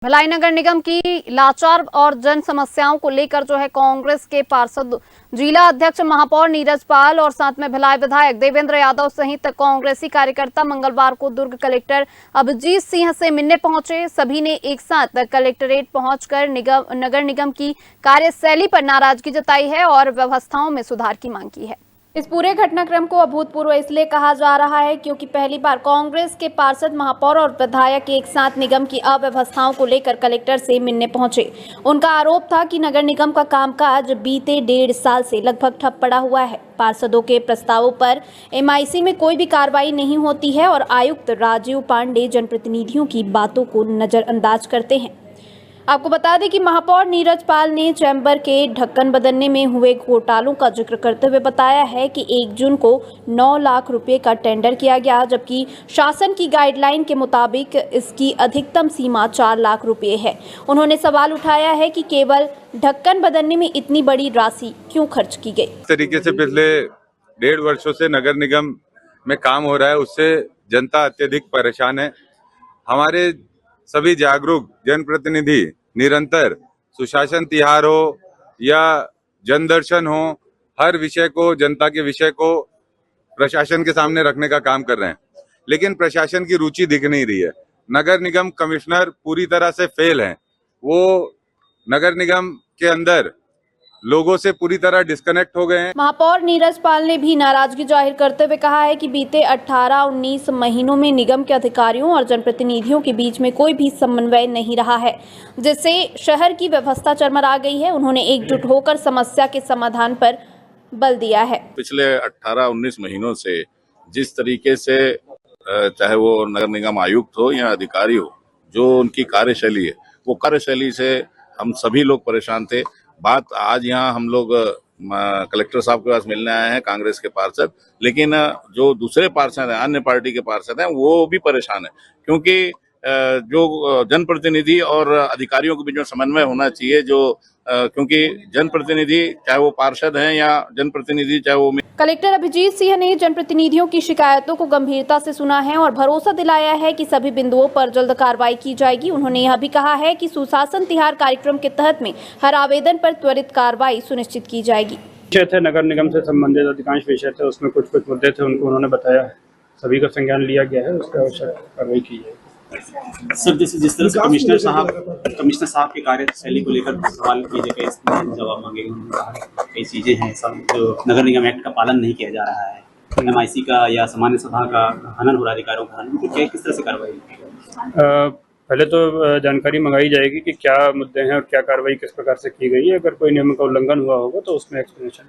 भिलाई नगर निगम की लाचार और जन समस्याओं को लेकर जो है कांग्रेस के पार्षद जिला अध्यक्ष महापौर नीरज पाल और साथ में भिलाई विधायक देवेंद्र यादव सहित कांग्रेसी कार्यकर्ता मंगलवार को दुर्ग कलेक्टर अभिजीत सिंह से मिलने पहुंचे। सभी ने एक साथ कलेक्ट्रेट पहुंचकर नगर निगम की कार्यशैली पर नाराजगी जताई है और व्यवस्थाओं में सुधार की मांग की है। इस पूरे घटनाक्रम को अभूतपूर्व इसलिए कहा जा रहा है क्योंकि पहली बार कांग्रेस के पार्षद महापौर और विधायक एक साथ निगम की अव्यवस्थाओं को लेकर कलेक्टर से मिलने पहुंचे। उनका आरोप था कि नगर निगम का कामकाज बीते 1.5 साल से लगभग ठप पड़ा हुआ है। पार्षदों के प्रस्तावों पर एमआईसी में कोई भी कार्रवाई नहीं होती है और आयुक्त राजीव पांडे जनप्रतिनिधियों की बातों को नजरअंदाज करते हैं। आपको बता दें कि महापौर नीरज पाल ने चैम्बर के ढक्कन बदलने में हुए घोटालों का जिक्र करते हुए बताया है कि 1 जून को 9 लाख रुपए का टेंडर किया गया, जबकि शासन की गाइडलाइन के मुताबिक इसकी अधिकतम सीमा 4 लाख रुपए है। उन्होंने सवाल उठाया है कि केवल ढक्कन बदलने में इतनी बड़ी राशि क्यों खर्च की गई। इस तरीके से पिछले 1.5 वर्षों से नगर निगम में काम हो रहा है, उससे जनता अत्यधिक परेशान है। हमारे सभी जागरूक जनप्रतिनिधि निरंतर सुशासन तिहार हो या जनदर्शन हो, हर विषय को, जनता के विषय को प्रशासन के सामने रखने का काम कर रहे हैं, लेकिन प्रशासन की रुचि दिख नहीं रही है। नगर निगम कमिश्नर पूरी तरह से फेल हैं। वो नगर निगम के अंदर लोगों से पूरी तरह डिस्कनेक्ट हो गए हैं। महापौर नीरज पाल ने भी नाराजगी जाहिर करते हुए कहा है कि बीते 18-19 महीनों में निगम के अधिकारियों और जनप्रतिनिधियों के बीच में कोई भी समन्वय नहीं रहा है, जिससे शहर की व्यवस्था चरमरा गई है। उन्होंने एकजुट होकर समस्या के समाधान पर बल दिया है। पिछले 18-19 महीनों से जिस तरीके से चाहे वो नगर निगम आयुक्त हो या अधिकारी हो, जो उनकी कार्यशैली है, वो कार्यशैली से हम सभी लोग परेशान थे। बात आज यहाँ हम लोग कलेक्टर साहब के पास मिलने आए हैं, कांग्रेस के पार्षद, लेकिन जो दूसरे पार्षद हैं, अन्य पार्टी के पार्षद हैं, वो भी परेशान है, क्योंकि जो जनप्रतिनिधि और अधिकारियों के बीच में समन्वय होना चाहिए, क्योंकि जनप्रतिनिधि चाहे वो पार्षद हैं या जनप्रतिनिधि चाहे वो। कलेक्टर अभिजीत सिंह ने जनप्रतिनिधियों की शिकायतों को गंभीरता से सुना है और भरोसा दिलाया है कि सभी बिंदुओं पर जल्द कार्रवाई की जाएगी। उन्होंने यह भी कहा है कि सुशासन तिहार कार्यक्रम के तहत में हर आवेदन पर त्वरित कार्रवाई सुनिश्चित की जाएगी। विषय थे नगर निगम से संबंधित, अधिकांश विषय थे, उसमें कुछ मुद्दे थे, उनको उन्होंने बताया है, सभी का संज्ञान लिया गया है, उसका आवश्यक कार्रवाई की जाएगी। सर, जिस तरह से कमिश्नर साहब के कार्यशैली को लेकर सवाल किए गए, इसमें जवाब मांगे गए, कई चीजें हैं सब जो नगर निगम एक्ट का पालन नहीं किया जा रहा है, एमआईसी का या सामान्य सभा का हनन हो रहा है, अधिकारों का हनन, तो क्या किस तरह से कार्रवाई की? पहले तो जानकारी मंगाई जाएगी कि क्या मुद्दे हैं और क्या कार्रवाई किस प्रकार से की गई है। अगर कोई नियम का उल्लंघन हुआ होगा तो उसमें एक्सप्लेनेशन